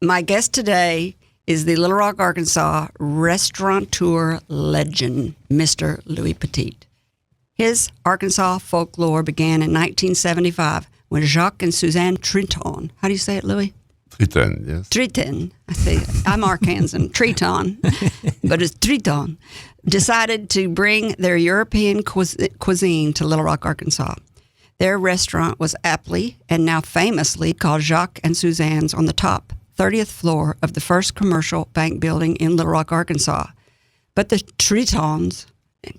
My guest today is the Little Rock, Arkansas restaurateur legend, Mr. Louis Petit. His Arkansas folklore began in 1975 when Jacques and Suzanne Triton, how do you say it, Louis? Triton, yes. Triton. I say I'm Arkansan, Triton, but it's Triton. Decided to bring their European cuisine to Little Rock, Arkansas. Their restaurant was aptly and now famously called Jacques and Suzanne's on the top 30th floor of the first commercial bank building in Little Rock, Arkansas. But the Tritons,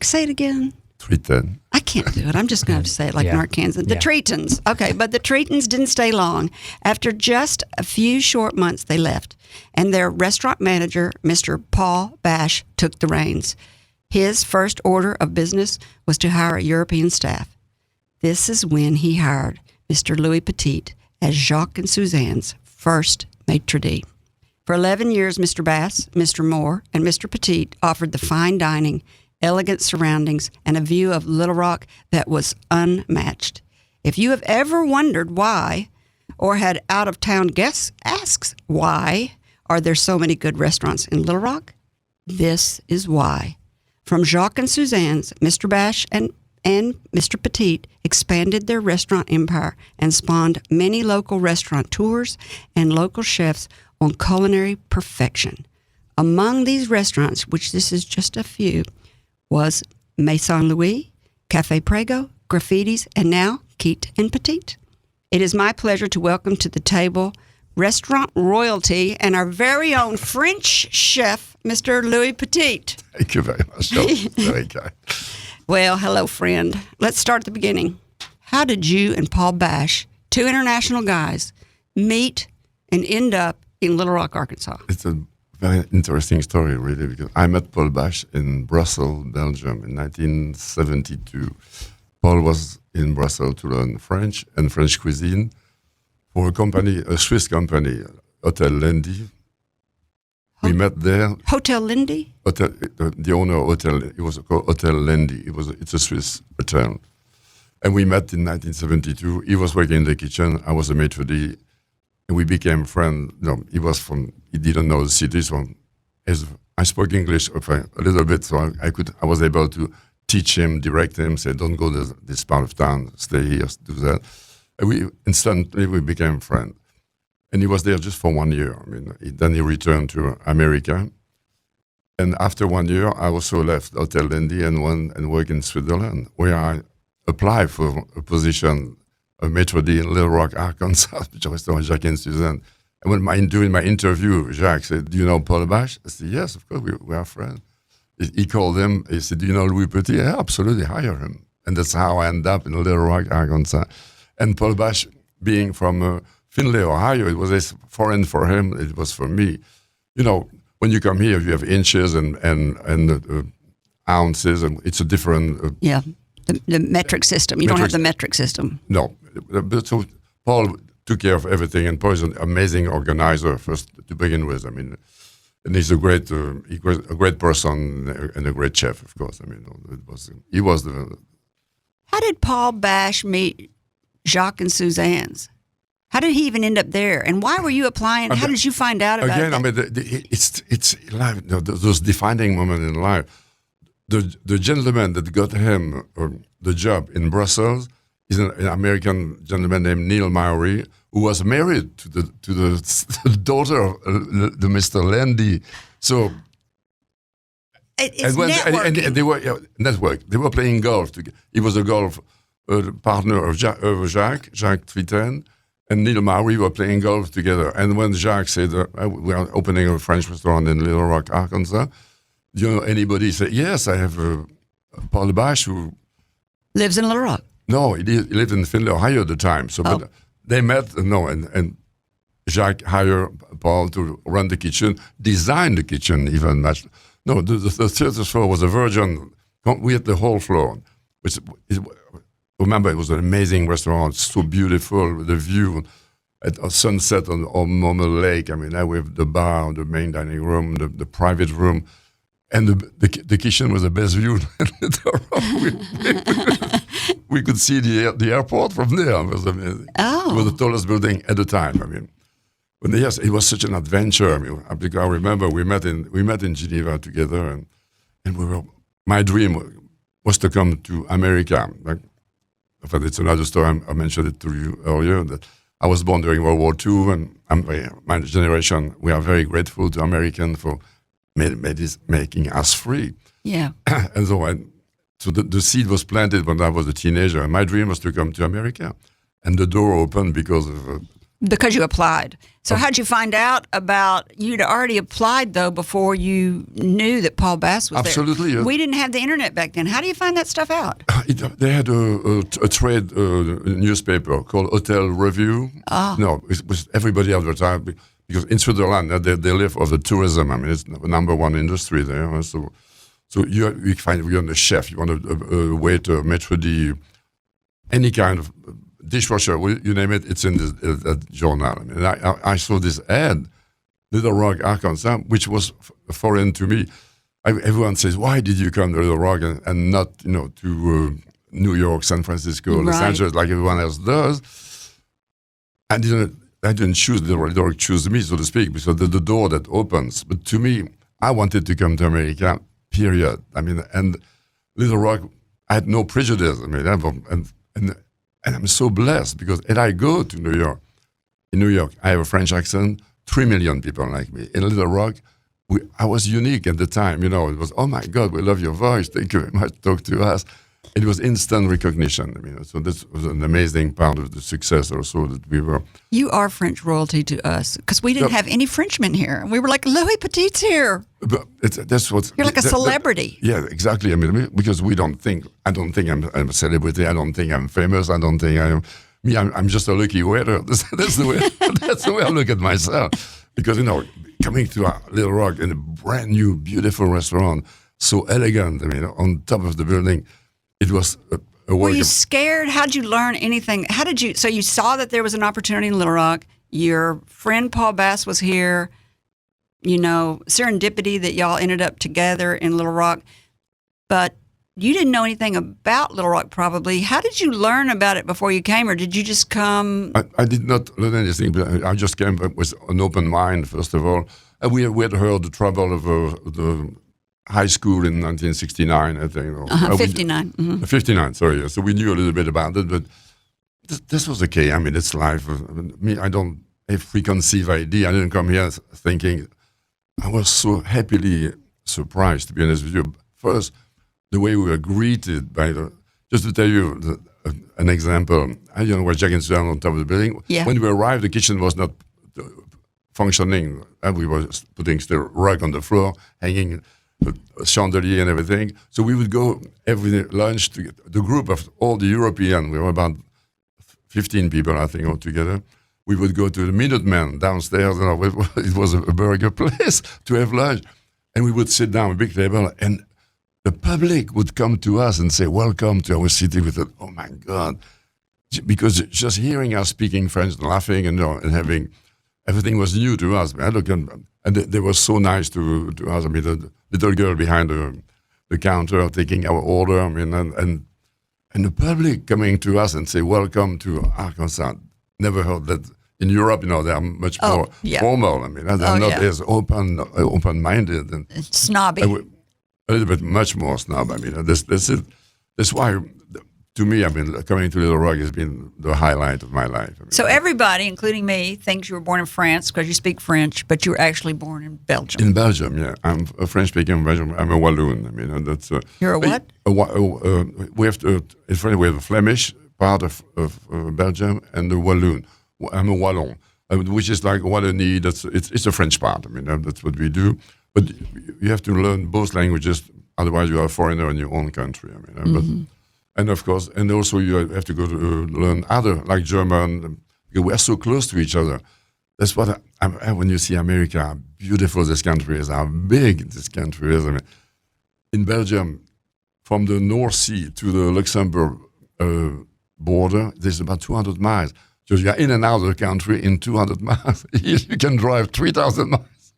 say it again. Triton. I can't do it. I'm just going to have to say it like an Arkansan. The Tritons. Okay, but the Tritons didn't stay long. After just a few short months, they left. And their restaurant manager, Mr. Paul Bash, took the reins. His first order of business was to hire a European staff. This is when he hired Mr. Louis Petit as Jacques and Suzanne's first maitre d'. For 11 years, Mr. Bass, Mr. Moore, and Mr. Petit offered the fine dining, elegant surroundings, and a view of Little Rock that was unmatched. If you have ever wondered why, or had out-of-town guests ask why, are there so many good restaurants in Little Rock? This is why. From Jacques and Suzanne's, Mr. Bash and Mr. Petit expanded their restaurant empire and spawned many local restaurateurs and local chefs on culinary perfection. Among these restaurants, which this is just a few, was Maison Louis, Café Prego, Graffiti's, and now Keet and Petit. It is my pleasure to welcome to the table restaurant royalty and our very own French chef, Mr. Louis Petit. Thank you very much. Very kind. Well, hello, friend. Let's start at the beginning. How did you and Paul Bash, two international guys, meet and end up in Little Rock, Arkansas? It's a very interesting story, really, because I met Paul Bash in Brussels, Belgium, in 1972. Paul was in Brussels to learn French and French cuisine for a company, a Swiss company, Hotel Lindy. We met there. Hotel Lindy? The owner of Hotel, it was called Hotel Lindy. It's a Swiss hotel. And we met in 1972. He was working in the kitchen. I was a maitre d'. And we became friends. No, he didn't know the city, so I spoke English a little bit, so I was able to teach him, direct him, say, don't go to this part of town, stay here, do that. And instantly we became friends. And he was there just for 1 year. Then he returned to America. And after 1 year, I also left Hotel Lindy and went and worked in Switzerland, where I applied for a position of maitre d' in Little Rock, Arkansas, which was Jacques and Suzanne. And when during my interview, Jacques said, do you know Paul Bash? I said, yes, of course, we are friends. He called him, he said, do you know Louis Petit? Yeah, absolutely, hire him. And that's how I ended up in Little Rock, Arkansas. And Paul Bash, being from Findlay, Ohio, it was foreign for him, it was for me. You know, when you come here, you have inches and ounces, and it's a different... The metric system. You don't have the metric system. No. But so Paul took care of everything, and Paul is an amazing organizer, first to begin with. And he's a great person and a great chef, of course. He was the... How did Paul Bash meet Jacques and Suzanne's? How did he even end up there? And why were you applying? How did you find out about it? It's life. Those defining moments in life. The gentleman that got him the job in Brussels is an American gentleman named Neil Mowry, who was married to the daughter of the Mr. Landy. So it's networking. And they were network. They were playing golf together. He was a golf partner of Jacques Triton, and Neil Mowry were playing golf together. And when Jacques said, we are opening a French restaurant in Little Rock, Arkansas, do you know anybody? Say, yes, I have Paul Bash, who lives in Little Rock. No, he lived in Findlay, Ohio at the time. So but they met, and Jacques hired Paul to run the kitchen, design the kitchen even much. No, the 30th floor was a virgin. We had the whole floor. Remember, it was an amazing restaurant, so beautiful, with the view at a sunset on Momo Lake. Now we have the bar, the main dining room, the private room. And the kitchen was the best view. We could see the airport from there. It was amazing. Oh. It was the tallest building at the time. But yes, it was such an adventure. I mean, I remember we met in Geneva together, and we were. My dream was to come to America. Like, in fact, it's another story. I mentioned it to you earlier that I was born during World War II, and my generation, we are very grateful to American for making us free. Yeah. And so the seed was planted when I was a teenager, and my dream was to come to America, and the door opened because of. Because you applied. So how'd you find out about, you'd already applied though before you knew that Paul Bass was Absolutely, there. We didn't have the internet back then. How do you find that stuff out? They had a trade newspaper called Hotel Review. No, it was everybody advertised because in Switzerland they live off the tourism. I mean, it's the number one industry there. So you want a chef, you want a waiter, maître d', any kind of dishwasher, you name it, it's in the journal. I mean, I saw this ad, Little Rock, Arkansas, which was foreign to me. Everyone says, why did you come to Little Rock and not, to New York, San Francisco, Los Angeles, like everyone else does? I didn't choose Little Rock, choose me, so to speak, because the door that opens. But to me, I wanted to come to America, period. I mean, and Little Rock, I had no prejudice. I mean, and I'm so blessed because when I go to New York, in New York, I have a French accent, 3 million people like me. In Little Rock, I was unique at the time. It was, oh my God, we love your voice. Thank you very much. Talk to us. It was instant recognition. I mean, so this was an amazing part of the success also that we were. You are French royalty to us because we didn't have any Frenchmen here. We were like, Louis Petit's here. But that's what you're like a celebrity. Yeah, exactly. I mean, because I don't think I'm a celebrity. I don't think I'm famous. I don't think I'm just a lucky waiter. That's the way I look at myself. Because coming to Little Rock in a brand new, beautiful restaurant, so elegant. I mean, on top of the building. It was a work. Were you scared? How'd you learn anything? So you saw that there was an opportunity in Little Rock. Your friend Paul Bass was here. Serendipity that y'all ended up together in Little Rock. But you didn't know anything about Little Rock probably. How did you learn about it before you came, or did you just come? I did not learn anything, but I just came with an open mind, first of all. We had heard the trouble of the high school in 1969, I think. 59. Mm-hmm. 59, sorry. Yeah. So we knew a little bit about it, but this was okay. I mean, it's life. I don't have preconceived idea. I didn't come here thinking. I was so happily surprised, to be honest with you. First, the way we were greeted by just to tell you an example, where Jacques and Suzanne on top of the building. Yeah. When we arrived, the kitchen was not functioning, and we were putting still rug on the floor, hanging chandelier and everything. So we would go every lunch to the group of all the European. We were about 15 people, I think, altogether. We would go to the Minutemen downstairs. It was a burger place to have lunch. And we would sit down at a big table, and the public would come to us and say, welcome to our city. We thought, oh my God. Because just hearing us speaking French and laughing and having, everything was new to us. And they were so nice to us. I mean, the little girl behind the counter taking our order. I mean, and the public coming to us and say, welcome to Arkansas. Never heard that. In Europe, they are much more formal. I mean, they're not as open-minded. And snobby. A little bit much more snob. I mean, that's why, to me, I mean, coming to Little Rock has been the highlight of my life. I mean, so everybody, including me, thinks you were born in France because you speak French, but you were actually born in Belgium. In Belgium, yeah. I'm a French-speaking Belgian. I'm a Walloon. I mean, that's... You're a what? We have in France, we have a Flemish part of Belgium and the Walloon. I'm a Wallon, which is like Wallonie. It's a French part. I mean, that's what we do. But you have to learn both languages, otherwise you are a foreigner in your own country. I mean, and of course, and also you have to go to learn other, like German. We are so close to each other. That's what when you see America, how beautiful this country is, how big this country is. I mean, in Belgium, from the North Sea to the Luxembourg border, there's about 200 miles. So you are in and out of the country in 200 miles. You can drive 3,000 miles,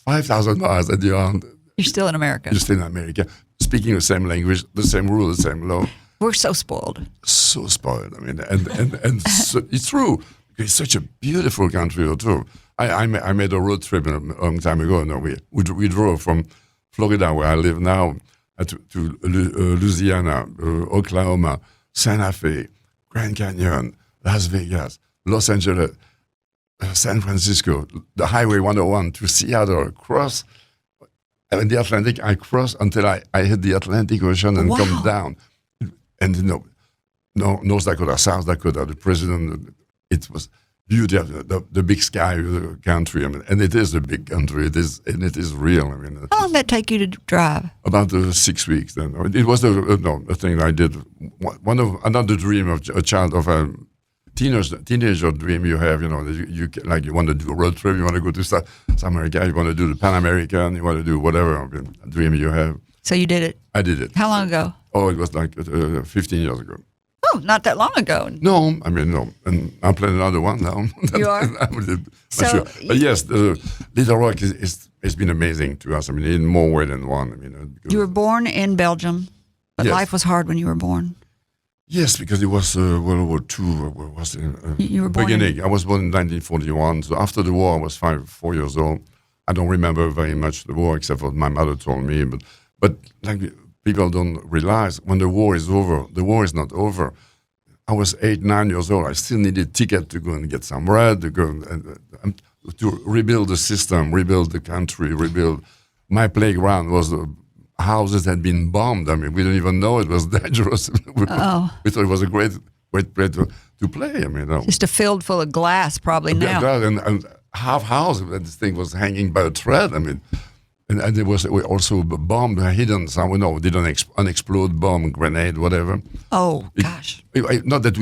5,000 miles, and you're still in America. You're still in America, speaking the same language, the same rule, the same law. We're so spoiled. So spoiled. I mean, and so it's true. It's such a beautiful country, too. I made a road trip a long time ago. We drove from Florida, where I live now, to Louisiana, Oklahoma, Santa Fe, Grand Canyon, Las Vegas, Los Angeles, San Francisco, the Highway 101 to Seattle, across the Atlantic. I crossed until I hit the Atlantic Ocean and come down. And North Dakota, South Dakota, the president, it was beauty of the big sky of the country. I mean, and it is a big country. It is real. I mean, how long did that take you to drive? About 6 weeks. Then it was the thing I did. Another dream of a child, of a teenager dream you have. You want to do a road trip. You want to go to South America. You want to do the Pan American. You want to do whatever dream you have. So you did it. I did it. How long ago? Oh, it was like 15 years ago. Oh, not that long ago. No, I mean, no. And I'm planning another one now. You are? Sure. But yes, Little Rock has been amazing to us. I mean, in more ways than one. I mean, you were born in Belgium, but life was hard when you were born. Yes, because it was World War II was the beginning. I was born in 1941. So after the war, I was 4 years old. I don't remember very much the war, except for my mother told me. But like, people don't realize when the war is over, the war is not over. I was 8, 9 years old. I still needed a ticket to go and get some bread, to go and to rebuild the system, rebuild the country, rebuild. My playground was houses had been bombed. I mean, we didn't even know it was dangerous. We thought it was a great place to play. I mean, just a field full of glass, probably now. And half house, this thing was hanging by a thread. I mean. And there was also a bomb hidden somewhere. Did an unexploded bomb, grenade, whatever. Oh, gosh. Not that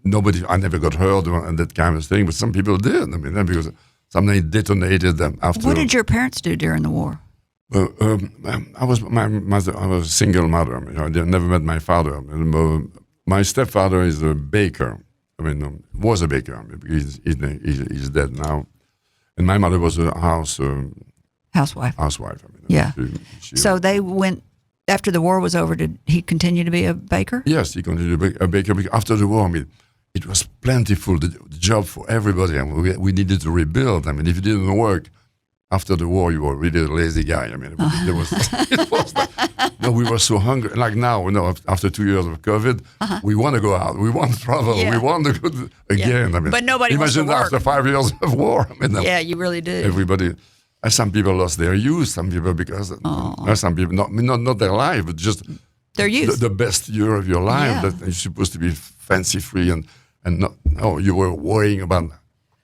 nobody, I never got hurt and that kind of thing, but some people did. I mean, because something detonated them after. What did your parents do during the war? I was a single mother. I never met my father. My stepfather is a baker. I mean, was a baker. He's dead now. And my mother was a housewife. I mean, yeah. So they went, after the war was over, did he continue to be a baker? Yes, he continued to be a baker. After the war, I mean, it was plentiful, the job for everybody. I mean, we needed to rebuild. I mean, if you didn't work after the war, you were really a lazy guy. I mean, we were so hungry. Like now, after 2 years of COVID, we want to go out. We want to travel. Yeah. We want to go again. Yeah. I mean, but nobody wants to work. Imagine after 5 years of war. I mean, yeah, you really did. Everybody. Some people lost their youth. Some people some people not their life, but just their youth. The best year of your life. Yeah. That you're supposed to be fancy free and not. Oh, you were worrying about,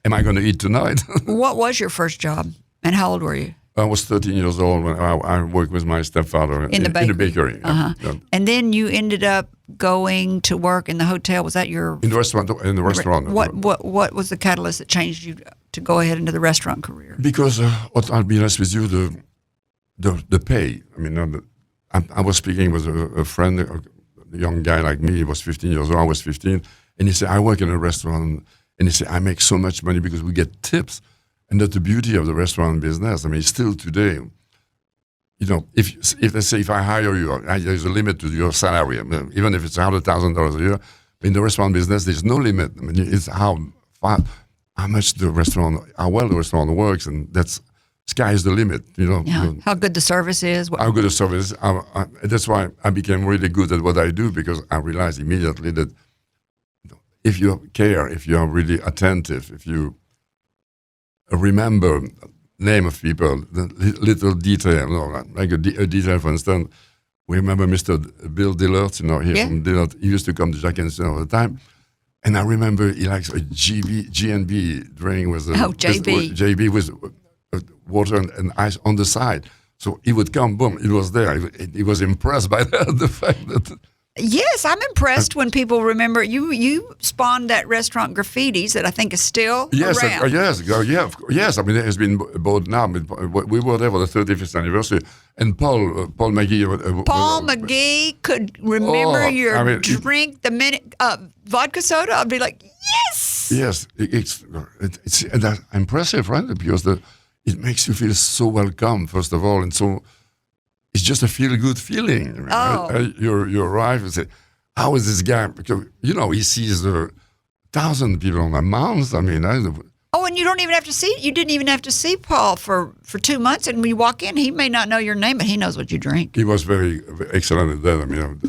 am I going to eat tonight? What was your first job, and how old were you? I was 13 years old when I worked with my stepfather in the bakery. Yeah. And then you ended up going to work in the hotel. Was that your in the restaurant? What was the catalyst that changed you to go ahead into the restaurant career? Because I'll be honest with you, the pay. I mean, I was speaking with a friend, a young guy like me. He was 15 years old. I was 15, and he said, "I work in a restaurant," and he said, "I make so much money because we get tips." And that's the beauty of the restaurant business. I mean, still today, if I hire you, there's a limit to your salary. I mean, even if it's $100,000 a year, in the restaurant business, there's no limit. I mean, it's how much how well the restaurant works, and sky is the limit. Yeah. How good the service is. How good the service is. That's why I became really good at what I do, because I realized immediately that if you care, if you are really attentive, if you remember name of people, the little detail, like a detail, for instance, we remember Mr. Bill Dillard, here from Dillard. He used to come to Jacques and Suzanne all the time. And I remember he likes a G&B drink with JB with water and ice on the side. So he would come, boom, it was there. He was impressed by the fact that. Yes, I'm impressed when people remember. You spawned that restaurant Graffitis that I think is still around. Yes. I mean, it has been bought now. We were there for the 35th anniversary. And Paul McGee. Paul McGee could remember your drink the minute vodka soda. I'd be like, yes. Yes, it's impressive, right? Because it makes you feel so welcome, first of all, and so. It's just a feel-good feeling. Oh. You arrive and say, how is this guy? Because, he sees 1,000 people on a month. I mean, oh, and you didn't even have to see Paul for 2 months. And when you walk in, he may not know your name, but he knows what you drink. he was very, very excellent at that. I mean,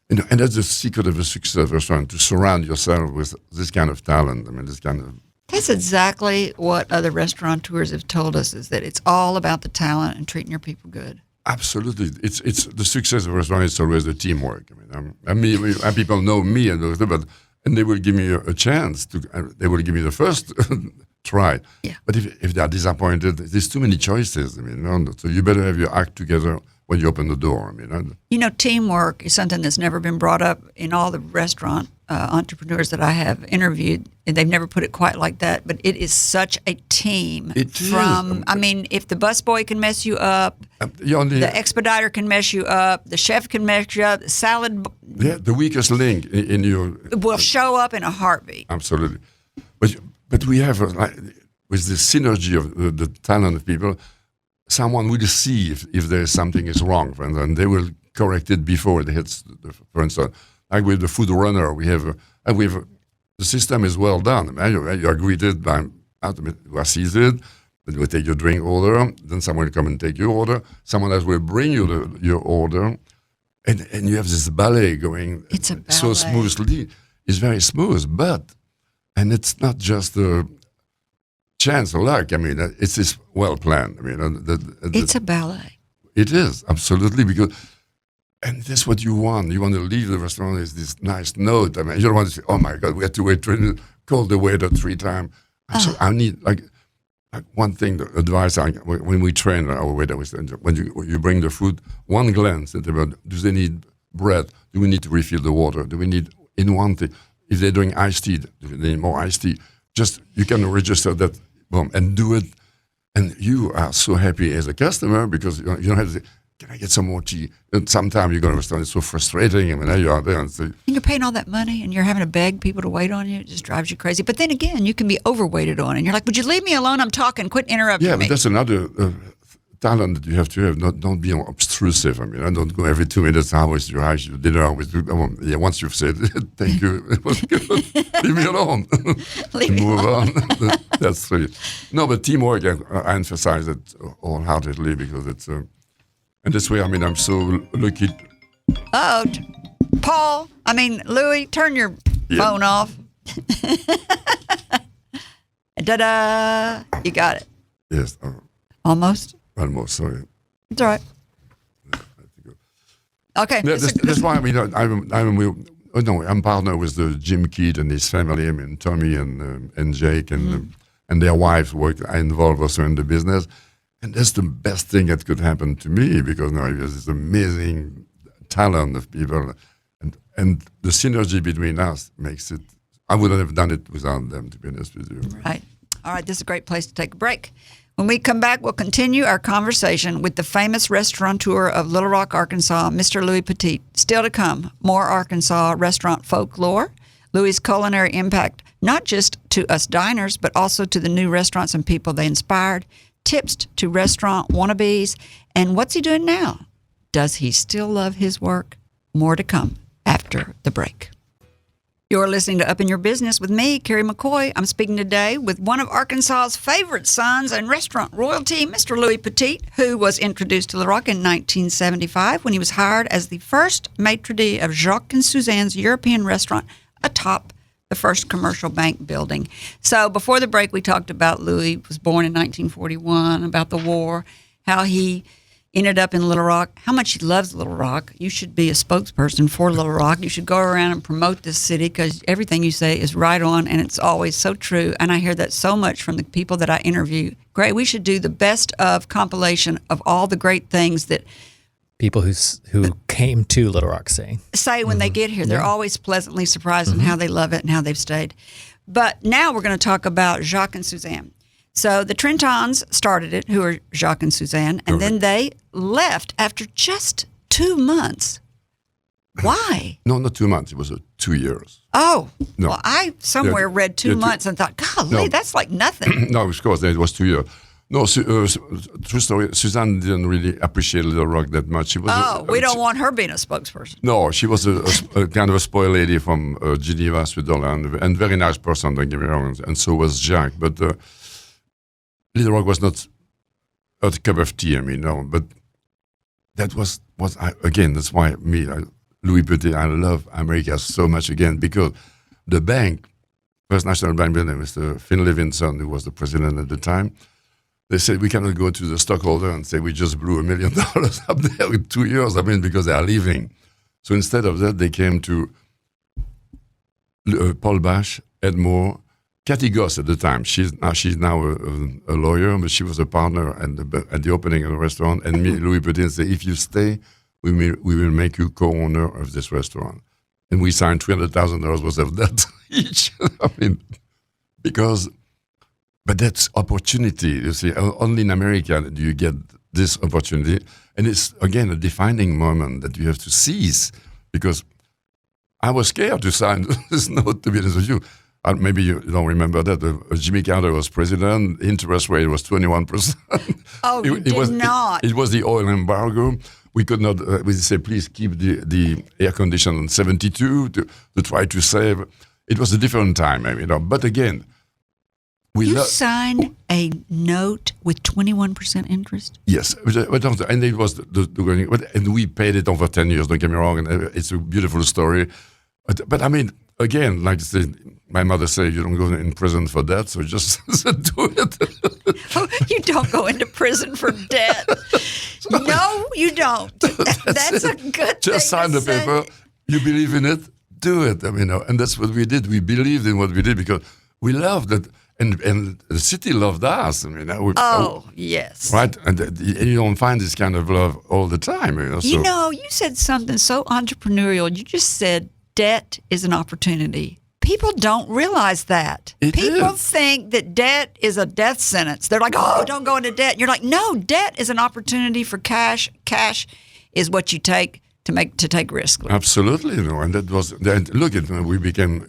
and that's the secret of a successful restaurant, to surround yourself with this kind of talent. I mean, this kind of... That's exactly what other restaurateurs have told us, is that it's all about the talent and treating your people good. Absolutely. It's the success of a restaurant is always the teamwork. I mean, people know me, and they will give me a chance they will give me the first try. Yeah. But if they are disappointed, there's too many choices. I mean, so you better have your act together when you open the door. I mean, teamwork is something that's never been brought up in all the restaurant entrepreneurs that I have interviewed, and they've never put it quite like that. But it is such a team. It is. I mean, if the busboy can mess you up, the expediter can mess you up, the chef can mess you up, the salad. Yeah, the weakest link in your will show up in a heartbeat. Absolutely, but we have with the synergy of the talent of people, someone will see if there is something is wrong, and they will correct it before it hits. For instance, like with the food runner, we have the system is well done. You are greeted by you are seated, then you take your drink order, then someone will come and take your order. Someone else will bring you your order, and you have this ballet going. It's a ballet. So smoothly. It's very smooth, and it's not just a chance or luck. I mean, it's well planned. I mean, it's a ballet. It is, absolutely, and that's what you want. You want to leave the restaurant with this nice note. I mean, you don't want to say, "Oh my God, we had to wait, call the waiter 3 times." So I need like one thing, the advice when we train our waiter, when you bring the food, one glance at about, do they need bread? Do we need to refill the water? Do we need in one thing? If they're doing iced tea, do they need more iced tea? Just you can register that, boom, and do it, and you are so happy as a customer because you don't have to say, "Can I get some more tea?" And sometimes you go to a restaurant, it's so frustrating. I mean, now you are there and say, and you're paying all that money and you're having to beg people to wait on you. It just drives you crazy. But then again, you can be overweighted on, and you're like, "Would you leave me alone? I'm talking. Quit interrupting me." Yeah, but that's another talent that you have to have. Don't be obtrusive. I mean, don't go every 2 minutes. How was your dinner? Once you've said thank you, it was good. Leave me alone. Move on. That's true. No, but teamwork, I emphasize it wholeheartedly because it's. And this way, I mean, I'm so lucky. Louis, turn your phone off. Da-da! You got it. Yes. Almost? Almost, sorry. It's all right. Okay. Yeah, that's why, I mean, I'm partner with Jim Keet and his family. I mean, Tommy and Jake and their wives I involve also in the business. And that's the best thing that could happen to me because now there's this amazing talent of people, and the synergy between us makes it. I wouldn't have done it without them, to be honest with you. Right. All right. This is a great place to take a break. When we come back, we'll continue our conversation with the famous restaurateur of Little Rock, Arkansas, Mr. Louis Petit. Still to come, more Arkansas restaurant folklore, Louis' culinary impact, not just to us diners, but also to the new restaurants and people they inspired. Tips to restaurant wannabes, and what's he doing now? Does he still love his work? More to come after the break. You're listening to Up in Your Business with me, Kerry McCoy. I'm speaking today with one of Arkansas's favorite sons and restaurant royalty, Mr. Louis Petit, who was introduced to Little Rock in 1975 when he was hired as the first maitre d' of Jacques and Suzanne's European restaurant atop the first commercial bank building. So before the break, we talked about Louis was born in 1941, about the war, how he ended up in Little Rock, how much he loves Little Rock. You should be a spokesperson for Little Rock. You should go around and promote this city because everything you say is right on and it's always so true. And I hear that so much from the people that I interview. Great, we should do the best of compilation of all the great things that people who came to Little Rock say when they get here. They're always pleasantly surprised in how they love it and how they've stayed. But now we're going to talk about Jacques and Suzanne. So the Trentons started it, who are Jacques and Suzanne, and then they left after just 2 months. Why? No, not 2 months. It was 2 years. Oh, no. Well, I somewhere read 2 months and thought, golly, that's like nothing. No, of course, it was 2 years. No, true story. Suzanne didn't really appreciate Little Rock that much. She was we don't want her being a spokesperson. No, she was a kind of a spoiled lady from Geneva, Switzerland, and very nice person, don't get me wrong, and so was Jacques. But Little Rock was not a cup of tea, but that was again, that's why Louis Petit, I love America so much again, because the bank, First National Bank, Mr. Finn Levinson, who was the president at the time, they said we cannot go to the stockholder and say we just blew $1 million up there in 2 years, because they are leaving. So instead of that, they came to Paul Bash, Ed Moore, Kathy Goss at the time. She's now a lawyer, but she was a partner at the opening of the restaurant. And me, Louis Petit, said, if you stay, we will make you co-owner of this restaurant. And we signed $300,000 worth of debt each. Because... But that's opportunity. You see, only in America do you get this opportunity. And it's, again, a defining moment that you have to seize. Because I was scared to sign this note, to be honest with you. Maybe you don't remember that. Jimmy Carter was president. Interest rate was 21%. Oh, you did not. It was the oil embargo. We could not, we said, please keep the air condition on 72 to try to save. It was a different time, But again, you signed a note with 21% interest? Yes, and it was and we paid it over 10 years. Don't get me wrong, and it's a beautiful story. But again, like I said, my mother said, you don't go in prison for debt, so just do it. Oh, you don't go into prison for debt. No, you don't. That's a good thing. Just sign the paper. You believe in it, do it. And that's what we did. We believed in what we did because we loved it. And the city loved us. Yes. Right? And you don't find this kind of love all the time. You said something so entrepreneurial. You just said debt is an opportunity. People don't realize that. People think that debt is a death sentence. They're like, oh, don't go into debt. And you're like, no, debt is an opportunity for cash. Cash is what you take to take risk. Absolutely. And that was, we became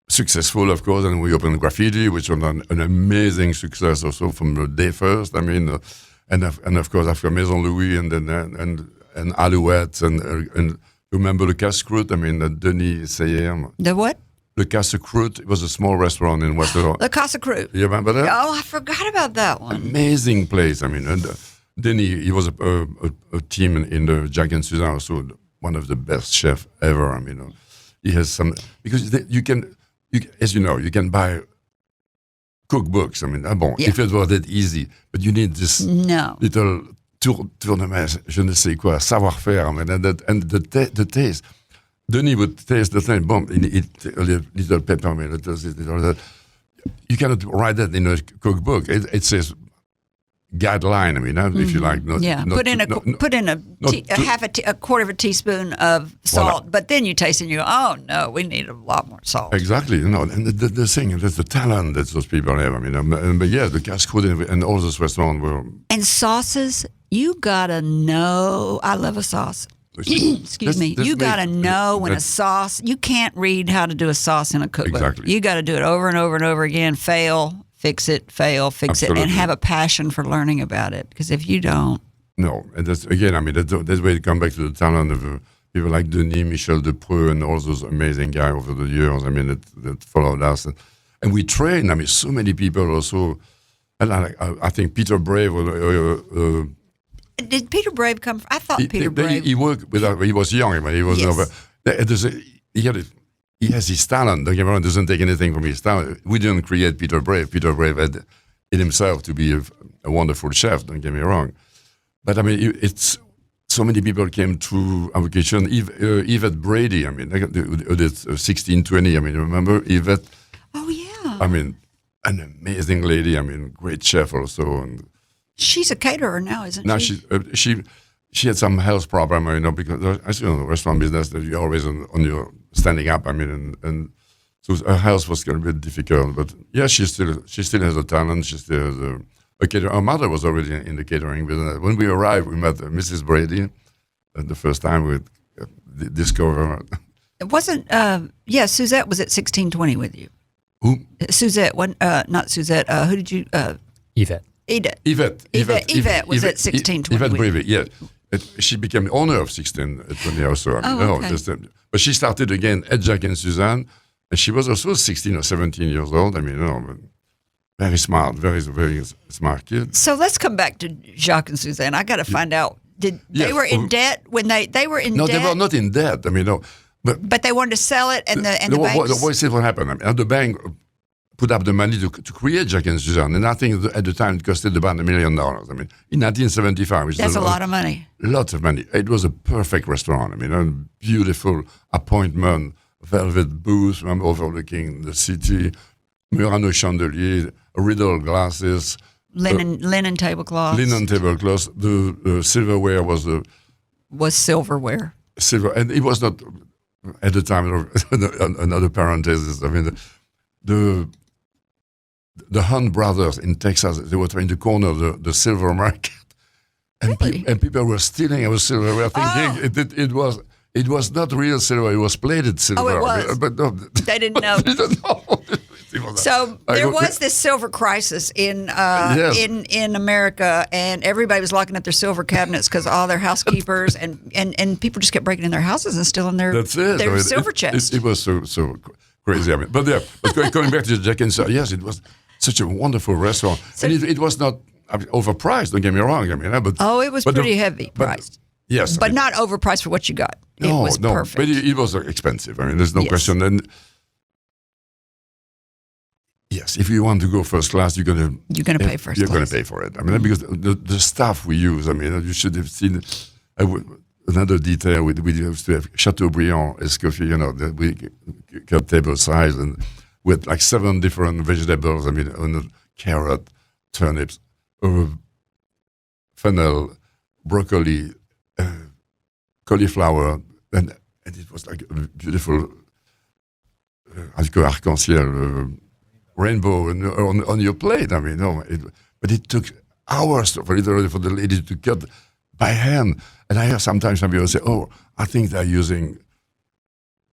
successful, of course, and we opened Graffiti, which was an amazing success also from the day first. And of course after Maison Louis and Alouette and remember Le Casse-Croûte? Denis Sayer. The what? Le Casse-Croûte. It was a small restaurant in West. Le Casse-Croûte. You remember that? Oh, I forgot about that one. Amazing place. And Denis, he was a team in the Jacques and Suzanne, also one of the best chefs ever. He has some because you can. As you know, you can buy cookbooks. If it was that easy, but you need this little tour de masse, je ne sais quoi, savoir-faire, and the taste. Denis would taste the thing, boom, a little pepper, you cannot write that in a cookbook. It says guideline. If you like, put in a quarter of a teaspoon of salt, but then you taste it and you go, oh no, we need a lot more salt. Exactly, and the thing, that's the talent that those people have. But yeah, the Casse-Croûte and all those restaurants were. And sauces, you gotta know. I love a sauce. Excuse me. You gotta know when a sauce. You can't read how to do a sauce in a cookbook. Exactly. You got to do it over and over and over again. Fail. Fix it, fail, fix Absolutely. it, and have a passion for learning about it. Because if you don't... No, and that's, again, that's where you come back to the talent of people like Denis, Michel Depreux, and all those amazing guys over the years, that followed us. And we train, so many people also. And I think Peter Brave... Did Peter Brave come from... I thought Peter Brave... He worked with... He was young, he was... Yes. He has his talent. Don't get me wrong, doesn't take anything from his talent. We didn't create Peter Brave. Peter Brave had in himself to be a wonderful chef. Don't get me wrong, but it's so many people came through our kitchen. Yvette Brady. Who did 1620. Remember Yvette? Oh yeah. An amazing lady. Great chef also. And she's a caterer now, isn't she? Now she had some health problem. Because as you know, the restaurant business, that you're always on your standing up, and so her health was a bit difficult. But yeah, she still has a talent. She still has a caterer. Her mother was already in the catering business. When we arrived, we met Mrs. Brady. The first time we discovered. It wasn't. Suzette was at 1620 with you. Who? Suzette. Not Suzette. Who did you? Yvette. Yvette was at 1620. Yvette Brevet, yes. She became owner of 1620 also. Okay. But she started again at Jacques and Suzanne, and she was also 16 or 17 years old. Very smart, very, very smart kid. So let's come back to Jacques and Suzanne. I got to find out. They were in debt when they were in debt? No, they were not in debt. No. But they wanted to sell it, and the banks... What happened? The bank put up the money to create Jacques and Suzanne, and I think at the time it costed about $1 million. In 1975, which that's a lot of money. Lots of money. It was a perfect restaurant. A beautiful appointment, velvet booth, overlooking the city, Murano chandelier, riddle glasses, linen tablecloths. The silverware was silverware. Silver, and it was not at the time. Another parenthesis. The Hunt brothers in Texas, they were trying to corner the silver market, and, really? People were stealing our silverware, thinking it was not real silver; it was plated silver. Oh, it was. But no, they didn't know. They didn't know. So there was this silver crisis in America, and everybody was locking up their silver cabinets because all their housekeepers and people just kept breaking in their houses and stealing their silver chests. It was so crazy. But going back to Jacques and Suzanne, yes, it was such a wonderful restaurant, and it was not overpriced. Don't get me wrong. But it was pretty heavy priced. Yes, but not overpriced for what you got. It was perfect. But it was expensive. There's no question. And yes, if you want to go first class, you're gonna pay first. You're gonna pay for it. Because the stuff we use. You should have seen. Another detail, we used to have Chateaubriand Escoffier, that we cut table size and with like 7 different vegetables. Carrot, turnips, fennel, broccoli, cauliflower, and it was like a beautiful arc-en-ciel rainbow on your plate. But it took hours literally for the lady to cut by hand. And I hear sometimes some people say, I think they're using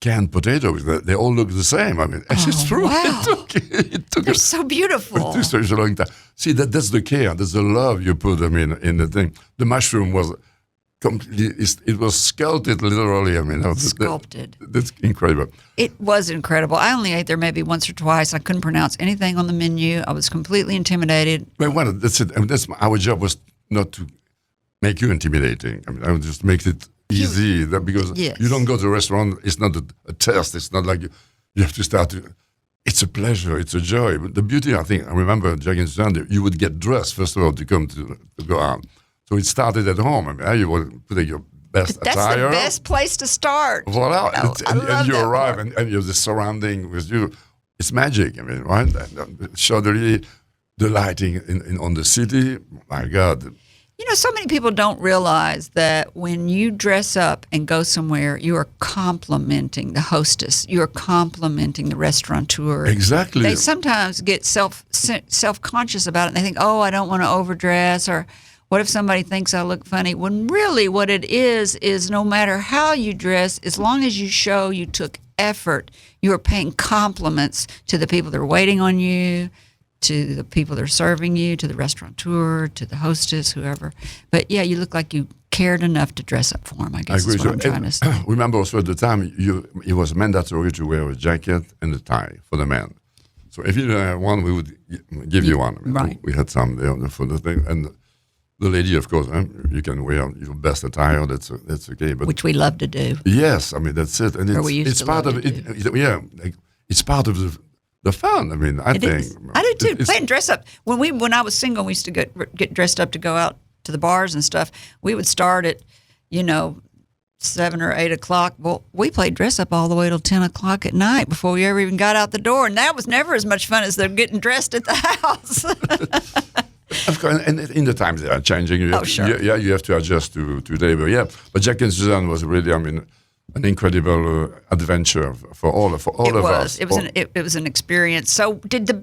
canned potatoes. They all look the same. It's true. Wow. It took They're so beautiful. It took such a long time. See, that's the care. That's the love you put in the thing. The mushroom was completely, it was sculpted literally. Sculpted. That's incredible. It was incredible. I only ate there maybe once or twice. I couldn't pronounce anything on the menu. I was completely intimidated. Well, that's it. Our job was not to make you intimidating. I would just make it easy because you don't go to a restaurant. It's not a test. It's not like you have to start. It's a pleasure. It's a joy. But the beauty, I remember Jacques and Suzanne, you would get dressed first of all to come to go out. So it started at home. You would put your best attire. That's the best place to start. Voila. And you arrive and you're the surrounding with you. It's magic. Right? The chandelier, the lighting on the city. My God. So many people don't realize that when you dress up and go somewhere, you are complimenting the hostess. You are complimenting the restaurateur. Exactly. They sometimes get self-conscious about it, and they think, I don't want to overdress, or what if somebody thinks I look funny? When really what it is no matter how you dress, as long as you show you took effort, you are paying compliments to the people that are waiting on you, to the people that are serving you, to the restaurateur, to the hostess, whoever. But yeah, you look like you cared enough to dress up for them, I guess is what I'm trying to say. Remember also at the time, it was mandatory to wear a jacket and a tie for the men. So if you didn't have one, we would give you one. Right. We had some there for the thing. And the lady, of course, you can wear your best attire, that's okay. But which we love to do. Yes, that's it. And it's part of it. It's part of the fun. I think. I do too. Play and dress up. When I was single, we used to get dressed up to go out to the bars and stuff. We would start at 7 or 8 o'clock. Well, we played dress up all the way till 10 o'clock at night before we ever even got out the door, and that was never as much fun as them getting dressed at the house. Of course, and in the times they are changing. You have to adjust to today. But Jacques and Suzanne was really, an incredible adventure for all of us. It was an experience. So did the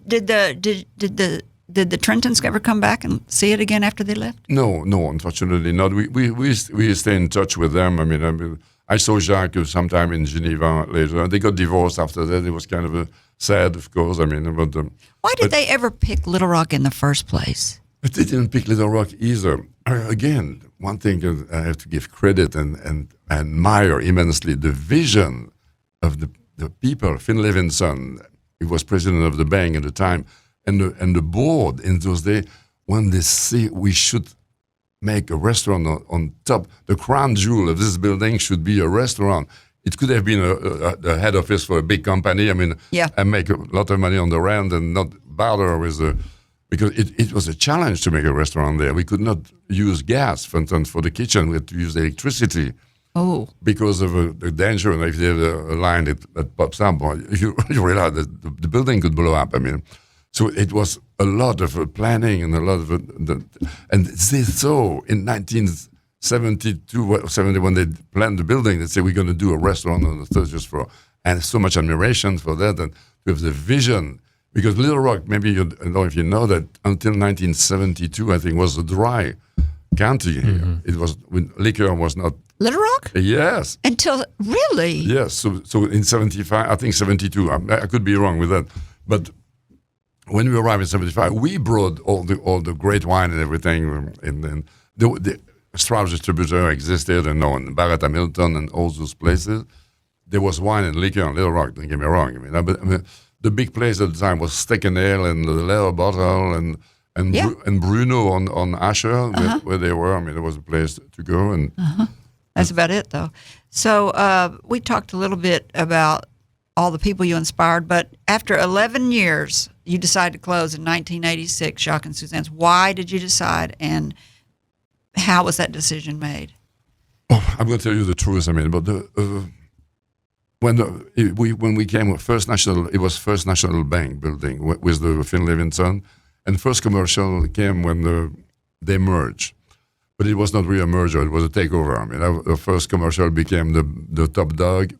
Trentons ever come back and see it again after they left? No, unfortunately not. We stay in touch with them. I saw Jacques sometime in Geneva later. They got divorced after that. It was kind of sad, of course. Why did they ever pick Little Rock in the first place? But they didn't pick Little Rock either. Again, one thing that I have to give credit and admire immensely the vision of the people. Finn Levinson, he was president of the bank at the time, and the board in those days, when they see we should make a restaurant on top, the crown jewel of this building should be a restaurant. It could have been a head office for a big company. I mean, I make a lot of money on the rent and not bother with because it was a challenge to make a restaurant there. We could not use gas, for instance, for the kitchen. We had to use electricity. Oh. Because of the danger, and if there's a line that pops up, you realize that the building could blow up. I mean, so it was a lot of planning and a lot of and they saw in 1972 or 70 when they planned the building, they said we're going to do a restaurant on the 30th floor, and so much admiration for that, and we have the vision. Because Little Rock, maybe I don't know if you know that, until 1972, I think, was a dry county here. Mm-hmm. It was when liquor was not. Little Rock? Yes. Until really? Yes. So in 75, I think 72. I could be wrong with that, but when we arrived in 75, we brought all the great wine and everything. And the Strauss distributor existed, and Barrett Hamilton and all those places. There was wine and liquor on Little Rock. Don't get me wrong. I mean, the big place at the time was Steak and Ale and the Leather Bottle and Bruno on Asher, where they were. I mean, there was a place to go. And that's about it, though. So we talked a little bit about all the people you inspired, but after 11 years, you decided to close in 1986, Jacques and Suzanne's. Why did you decide, and how was that decision made? Oh, I'm going to tell you the truth. I mean, but when we came, it was First National Bank building with the Finn Levinson, and First Commercial came when they merged. But it was not really a merger; it was a takeover. I mean, the First Commercial became the top dog,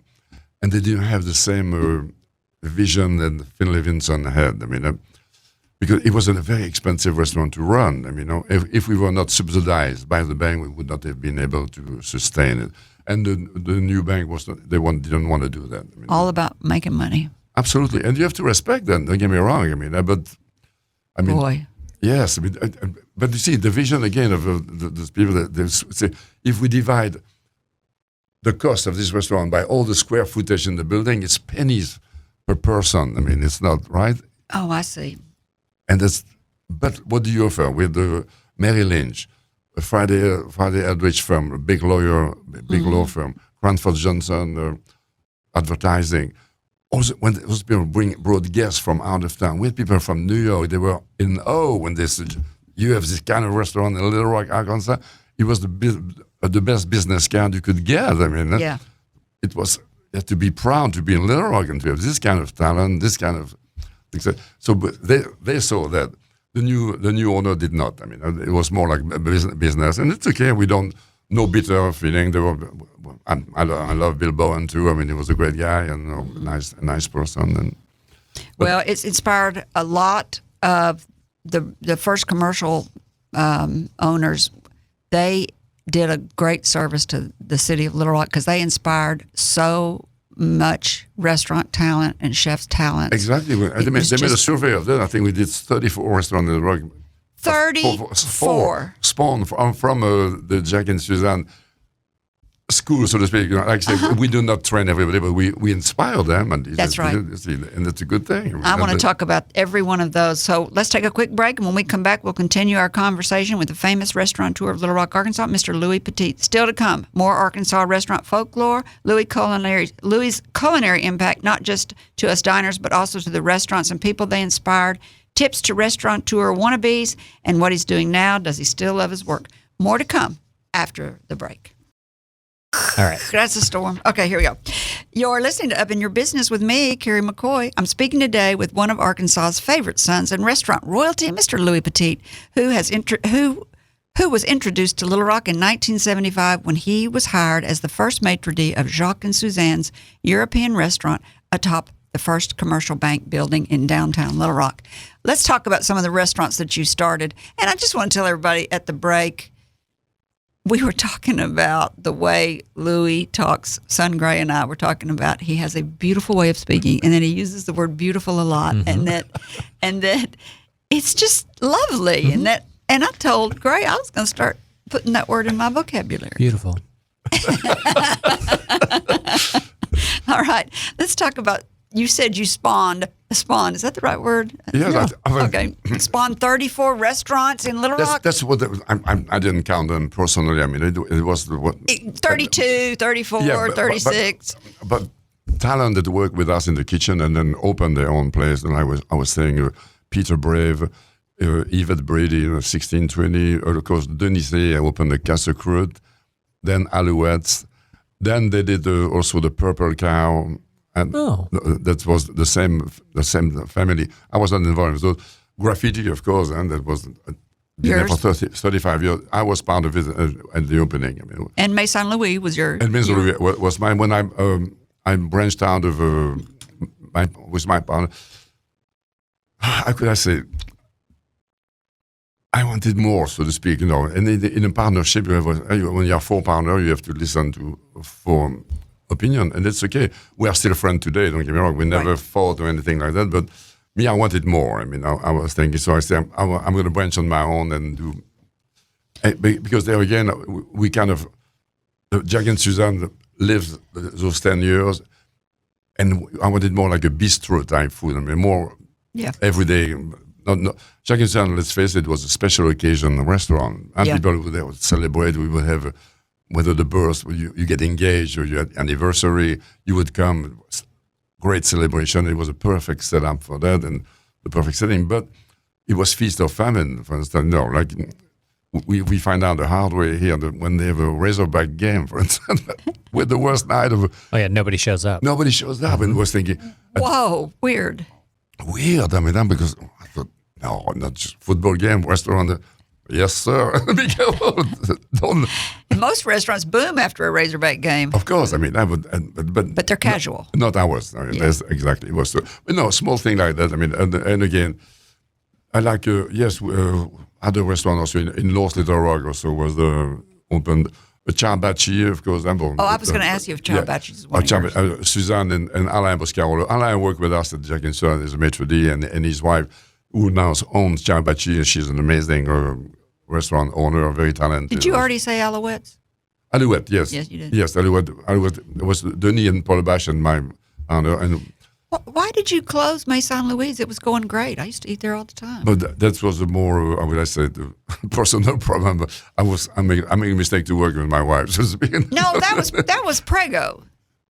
and they didn't have the same vision that Finn Levinson had. I mean, because it was a very expensive restaurant to run. I mean, if we were not subsidized by the bank, we would not have been able to sustain it. And the new bank didn't want to do that. I mean, all about making money. Absolutely, and you have to respect that. Don't get me wrong. I mean, boy. Yes, but you see the vision again of those people that they say, if we divide the cost of this restaurant by all the square footage in the building, it's pennies per person. I mean, it's not right. Oh, I see. But what do you offer with the Mary Lynch? Friday Eldridge firm, a big lawyer, big law firm, Cranford Johnson, advertising. Also, when those people brought guests from out of town, we had people from New York. They were in awe when they said, "You have this kind of restaurant in Little Rock, Arkansas." It was the best business card you could get. I mean, it was. You had to be proud to be in Little Rock and to have this kind of talent, this kind of things. So, but they saw that. The new owner did not. I mean, it was more like a business, and it's okay. We don't no bitter feeling. I love Bill Bowen too. I mean, he was a great guy and a nice person. Well, it's inspired a lot of the First Commercial owners. They did a great service to the city of Little Rock because they inspired so much restaurant talent and chef's talent. Exactly. They made a survey of that. I think we did 34 restaurants in Little Rock. 34. Spawned from the Jacques and Suzanne school, so to speak. Like I say, we do not train everybody, but we inspire them. And that's right. And that's a good thing. I want to talk about every one of those. So let's take a quick break, and when we come back, we'll continue our conversation with the famous restaurateur of Little Rock, Arkansas, Mr. Louis Petit. Still to come, more Arkansas restaurant folklore, Louis' culinary impact, not just to us diners, but also to the restaurants and people they inspired, tips to restaurateur wannabes, and what he's doing now. Does he still love his work? More to come after the break. All right. That's a storm. Okay, here we go. You're listening to Up in Your Business with me, Kerry McCoy. I'm speaking today with one of Arkansas's favorite sons in restaurant royalty, Mr. Louis Petit, who was introduced to Little Rock in 1975 when he was hired as the first maitre d' of Jacques and Suzanne's European restaurant atop the First Commercial Bank building in downtown Little Rock. Let's talk about some of the restaurants that you started. And I just want to tell everybody at the break, we were talking about the way Louis talks. Son Gray and I were talking about he has a beautiful way of speaking, and then he uses the word beautiful a lot, and that it's just lovely, and that And I told Gray I was going to start putting that word in my vocabulary. Beautiful. All right. Let's talk about, you said you spawned. Is that the right word? Yeah. No. Okay. Spawned 34 restaurants in Little Rock? That's what I didn't count them personally. I mean, it was what 32, 34, yeah, 36. But talent that worked with us in the kitchen and then opened their own place. And I was saying Peter Brave, Yvette Brady, 1620. Of course, Denise opened the Casa Croûte, then Alouettes. Then they did also the Purple Cow. And that was the same family. I was not involved. So graffiti, of course, and that was been there for 35 years. I was part of it at the opening. I mean, and Maison Louis was your... And Maison Louis was mine. When I branched out of with my partner, how could I say? I wanted more, so to speak, you know. And in a partnership, when you have 4 partners, you have to listen to 4 opinion, and it's okay. We are still friends today, don't get me wrong. We never fought or anything like that, but me, I wanted more. I mean, I was thinking, so I said, I'm going to branch on my own and do, because there again, we kind of, Jacques and Suzanne lived those 10 years, and I wanted more like a bistro type food. I mean, more every day. No, Jacques and Suzanne, let's face it, was a special occasion restaurant, and people would celebrate. We would have whether the birth, you get engaged or your anniversary, you would come. Great celebration. It was a perfect setup for that and the perfect setting. But it was feast or famine, for instance. No, like we find out the hard way here that when they have a Razorback game, for instance, with the worst night of. Nobody shows up. Nobody shows up, and was thinking, whoa, weird. Weird. I mean, because I thought, no, not just football game, restaurant. Yes, sir. Be careful. Don't. And most restaurants boom after a Razorback game. Of course, I mean, I would, but they're casual. Not ours. I mean, that's exactly. It was, but no, small thing like that. I mean, and again, I like other restaurant also in North Little Rock also was opened. Ciabaci, of course. I was going to ask you if Ciabaci is one of yours. Suzanne and Alain Boscarolo. Alain worked with us at Jacques and Suzanne as a maitre d', and his wife, who now owns Ciabaci, and she's an amazing restaurant owner, very talented. Did you already say Alouettes? Alouette, yes. Yes, you did. Yes, Alouette. It was Denis and Paul Bash and my owner. And why did you close Maison Louise? It was going great. I used to eat there all the time. But that was a more, how would I say, the personal problem. But I made a mistake to work with my wife. So no, that was Prego.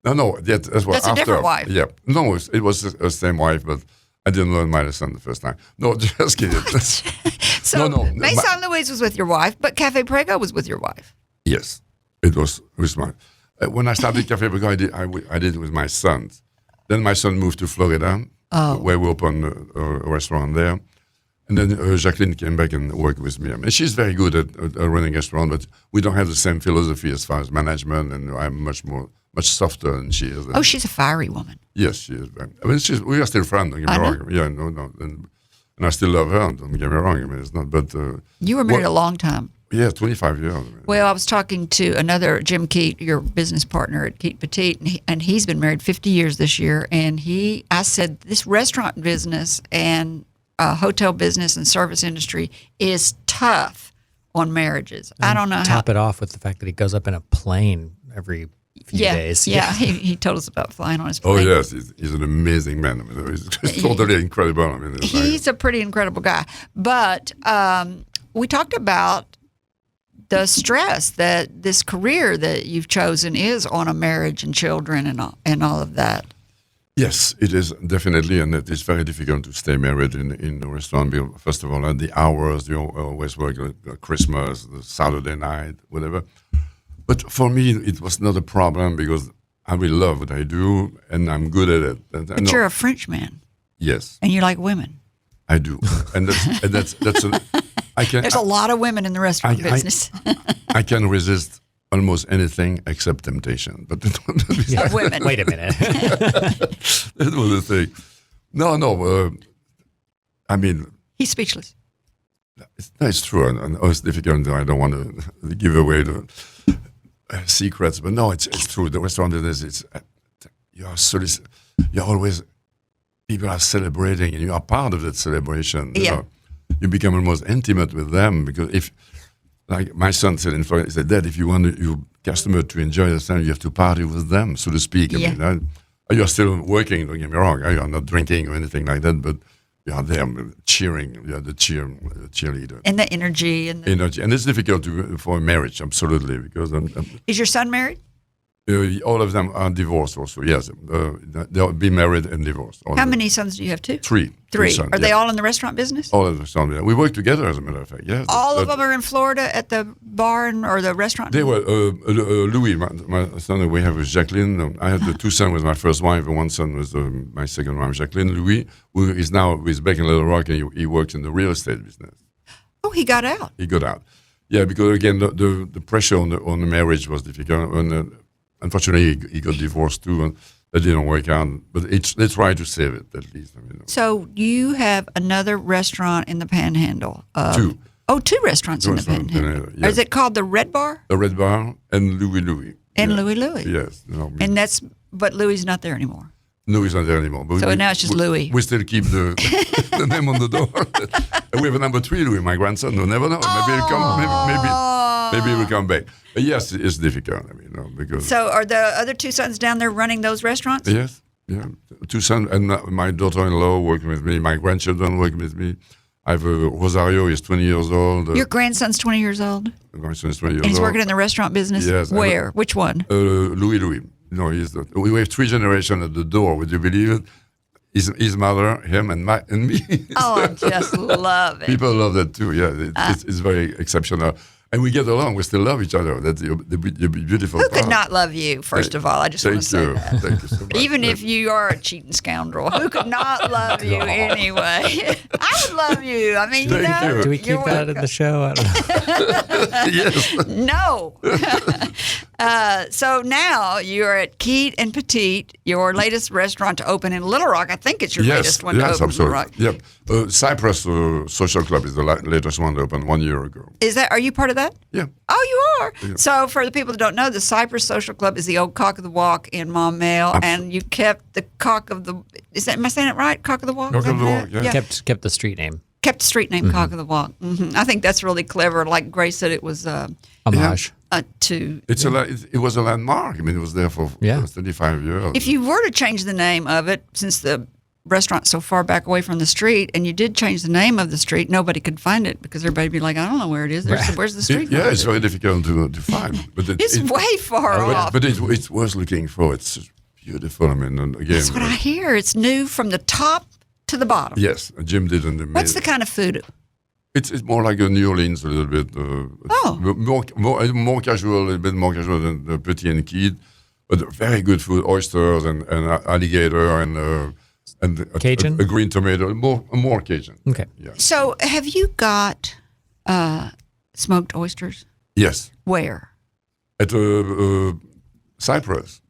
No, that's after. A different wife. Yeah, no, it was the same wife, but I didn't learn my lesson the first time. No, just kidding. So Maison Louise was with your wife, but Cafe Prego was with your wife. Yes, it was with my. When I started Cafe Prego, I did it with my sons. Then my son moved to Florida, where we opened a restaurant there. And then Jacqueline came back and worked with me. I mean, she's very good at running a restaurant, but we don't have the same philosophy as far as management, and I'm much softer than she is. Oh, she's a fiery woman. Yes, she is. I mean, we are still friends, don't get me wrong. Yeah, no. And I still love her, don't get me wrong. I mean, it's not, but... you were married a long time. Yeah, 25 years. Well, I was talking to another Jim Keet, your business partner at Keet Petit, and he's been married 50 years this year. And I said, this restaurant business and hotel business and service industry is tough on marriages. And I don't know Top it off with the fact that he goes up in a plane every few days. Yeah, he told us about flying on his plane. Oh, yes, he's an amazing man. I mean, he's totally incredible. I mean, he's a pretty incredible guy. But we talked about the stress that this career that you've chosen is on a marriage and children and all of that. Yes, it is definitely, and it is very difficult to stay married in the restaurant. First of all, the hours, you always work Christmas, the Saturday night, whatever. But for me, it was not a problem because I really love what I do and I'm good at it. But you're a French man. Yes. And you like women. I do, and that's there's a lot of women in the restaurant business. I can resist almost anything except temptation. But women. Wait a minute. That was the thing. No. I mean, he's speechless. It's true, and it's difficult. I don't want to give away the secrets, but no, it's true. The restaurant business, you're always. People are celebrating, and you are part of that celebration. You know? you become almost intimate with them because if, like my son said in Florida, he said, Dad, if you want your customer to enjoy the time, you have to party with them, so to speak. I mean, you're still working, don't get me wrong. You're not drinking or anything like that, but you are there cheering. You're the cheerleader. And the energy. And it's difficult for a marriage, absolutely, because... Is your son married? All of them are divorced also, yes. They'll be married and divorced. How many sons do you have? Two? Three. Sons, Are they all in the restaurant business? All of the sons, yeah. We work together, as a matter of fact, yes. All of them are in Florida at the bar or the restaurant? They were, Louis, my son, we have Jacqueline. I had the two sons with my first wife, and one son was my second wife, Jacqueline. Louis, who is now back in Little Rock, and he works in the real estate business. Oh, he got out. He got out. Yeah, because again, the pressure on the marriage was difficult. And, unfortunately, he got divorced too, and that didn't work out. But they tried to save it at least. I mean, so you have another restaurant in the Panhandle. Two. Oh, two restaurants in the Panhandle. Yes. Is it called the Red Bar? The Red Bar and Louis. And yeah. Louis. Yes. But Louis is not there anymore. Louis is not there anymore. But so now it's just Louis. We still keep the name on the door. And we have a number 3 Louis, my grandson. We'll never know. Maybe he'll come. Maybe he will come back. But yes, it's difficult. I mean, because. So are the other two sons down there running those restaurants? Yes. Yeah. Two sons and my daughter-in-law working with me. My grandchildren working with me. I have Rosario. He's 20 years old. Your grandson's 20 years old. My grandson's 20 years old. And he's working in the restaurant business. Yes. Where? Which one? Louis. No, he's not. We have 3 generations at the door. Would you believe it? His mother, him, and me. Oh, I just love it. People love that too. Yeah, it's very exceptional, and we get along. We still love each other. That's the beautiful part. Who part. could not love you? First of all, I just want to say that. Thank you so much. Even if you are a cheating scoundrel, who could not love you anyway? I would love you. I mean, Thank you. Do we keep that in the show? I don't know. Yes. No. So now you're at Keet and Petit, your latest restaurant to open in Little Rock. I think it's your latest one to open in Little Rock. Yep. Cypress Social Club is the latest one to open 1 year ago. Are you part of that? Yeah. Oh, you are? Yeah. So for the people that don't know, the Cypress Social Club is the old Cock of the Walk in Maumelle, and you kept the Cock of the, am I saying it right? Cock of the Walk? Cock of the Walk, yeah. Kept the street name. Kept the street name Cock of the Walk. Mm-hmm. I think that's really clever. Like Grace said, it was homage. It was a landmark. I mean, it was there for 35 years. If you were to change the name of it, since the restaurant's so far back away from the street, and you did change the name of the street, nobody could find it because everybody would be like, I don't know where it is. Where's the street? It's very difficult to find. But it's way far off. But it's worth looking for. It's beautiful. I mean, and again, that's what I hear. It's new from the top to the bottom. Yes, Jim did. What's the kind of food? It's more like a New Orleans a little bit. More casual, a little bit more casual than the Petit and Keet, but very good food: oysters and alligator and Cajun, a green tomato, more Cajun. Okay. Yeah. So, have you got smoked oysters? Yes. Where? At Cypress.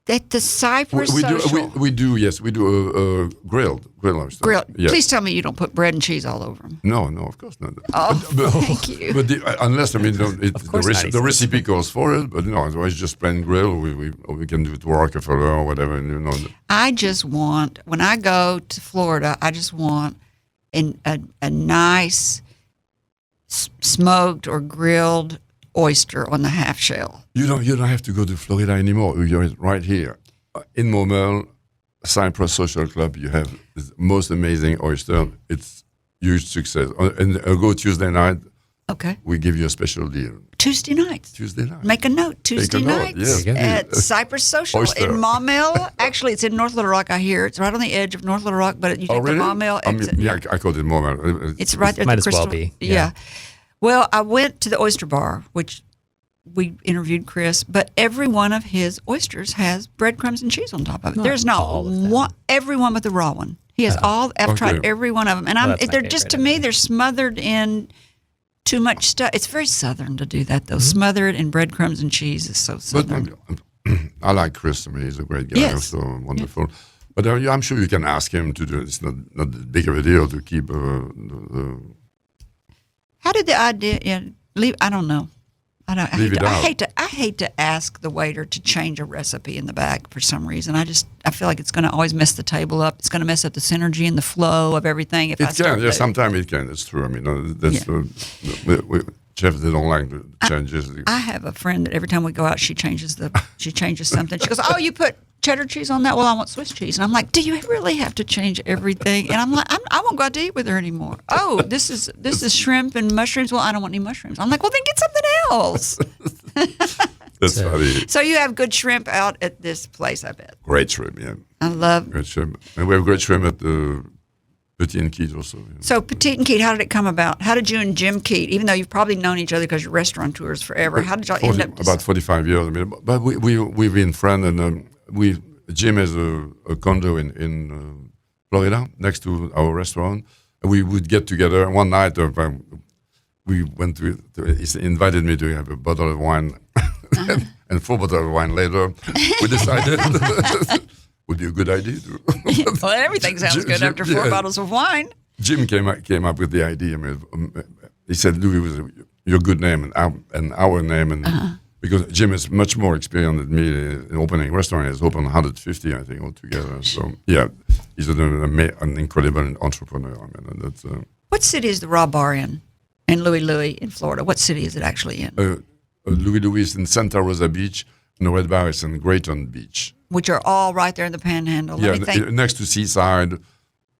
At the Cypress Social? We do, yes. We do grilled oysters. Grilled. Yes. Please tell me you don't put bread and cheese all over them. No, of course not. Oh, thank you. But unless, I mean, the recipe calls for it, but otherwise just plain grill. We can do it to Rockefeller or whatever. I just want, when I go to Florida, I just want a nice smoked or grilled oyster on the half shell. You don't have to go to Florida anymore. You're right here in Maumelle, Cypress Social Club. You have the most amazing oyster. It's huge success. And go Tuesday night. Okay. We give you a special deal. Tuesday nights. Make a note. Tuesday nights at Cypress Social oyster. in Maumelle. Actually, it's in North Little Rock. I hear it's right on the edge of North Little Rock. But you take the Maumelle. I called it Maumelle. It's right there. Might as well be. Yeah. Well, I went to the oyster bar, which we interviewed Chris, but every one of his oysters has breadcrumbs and cheese on top of it. There's not one, every one but the raw one. He has all. I've tried every one of them, and they're just to me they're smothered in too much stuff. It's very Southern to do that, though. Mm-hmm. Smothered in breadcrumbs and cheese is so Southern. But I like Chris. I mean, he's a great guy. Yes. So wonderful. Yeah. But I'm sure you can ask him to do it. It's not that big of a deal to keep How did the idea leave? I don't know. I hate to ask the waiter to change a recipe in the back for some reason. I feel like it's going to always mess the table up. It's going to mess up the synergy and the flow of everything. If it can, yeah, sometimes it can. It's true. I mean, that's chefs, they don't like the changes. I have a friend that every time we go out, she changes something. She goes, "Oh, you put cheddar cheese on that? Well, I want Swiss cheese." And I'm like, "Do you really have to change everything?" And I'm like, I won't go out to eat with her anymore. "Oh, this is shrimp and mushrooms. Well, I don't want any mushrooms." I'm like, "Well, then get something else." That's funny. So you have good shrimp out at this place, I bet. Great shrimp, yeah. I love great shrimp, and we have great shrimp at the Petit and Keet also. Yeah. So Petit and Keet, how did it come about? How did you and Jim Keet, even though you've probably known each other because you're restaurateurs forever, how did y'all end up? About 45 years. I mean, but we've been friends, and Jim has a condo in Florida next to our restaurant. And we would get together. And one night, we went he invited me to have a bottle of wine, and 4 bottles of wine later, we decided would be a good idea. Well, everything sounds good after 4 bottles of wine. Jim came up with the idea. I mean, he said, "Louis was your good name and our name," and because Jim is much more experienced than me in opening restaurant. He's opened 150, I think, altogether. So yeah, he's an incredible entrepreneur. I mean, and that's. What city is the Raw Bar in Louis in Florida? What city is it actually in? Louis is in Santa Rosa Beach, and the Red Bar is in Grayton Beach. Which are all right there in the Panhandle. Next to Seaside.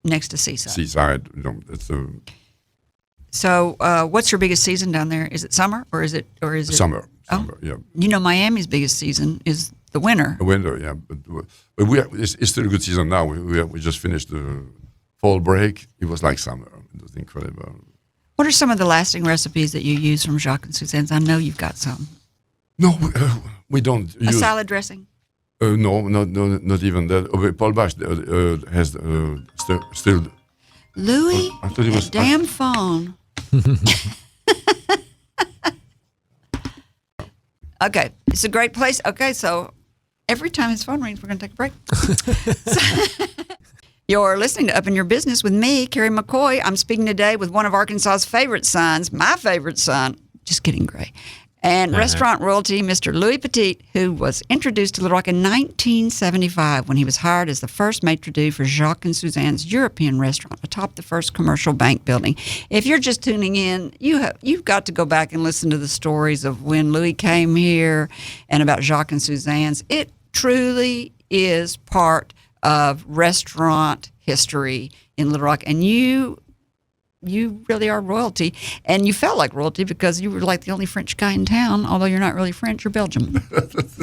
Next to Seaside. Seaside, that's a. So, what's your biggest season down there? Is it summer or is it summer? Summer, yeah. You know, Miami's biggest season is the winter. The winter, yeah, but it's still a good season now. We just finished the fall break. It was like summer. It was incredible. What are some of the lasting recipes that you use from Jacques and Suzanne's? I know you've got some. No, we don't. A salad dressing. No, not even that. Paul Bash has still. Louis, I thought it was damn phone. Okay, it's a great place. Okay, so every time his phone rings, we're going to take a break. You're listening to Up in Your Business with me, Kerry McCoy. I'm speaking today with one of Arkansas's favorite sons, my favorite son. Just kidding, Gray. And restaurant royalty, Mr. Louis Petit, who was introduced to Little Rock in 1975 when he was hired as the first maitre d' for Jacques and Suzanne's European restaurant atop the first commercial bank building. If you're just tuning in, you've got to go back and listen to the stories of when Louis came here and about Jacques and Suzanne's. It truly is part of restaurant history in Little Rock, and you really are royalty, and you felt like royalty because you were like the only French guy in town, although you're not really French, you're Belgian,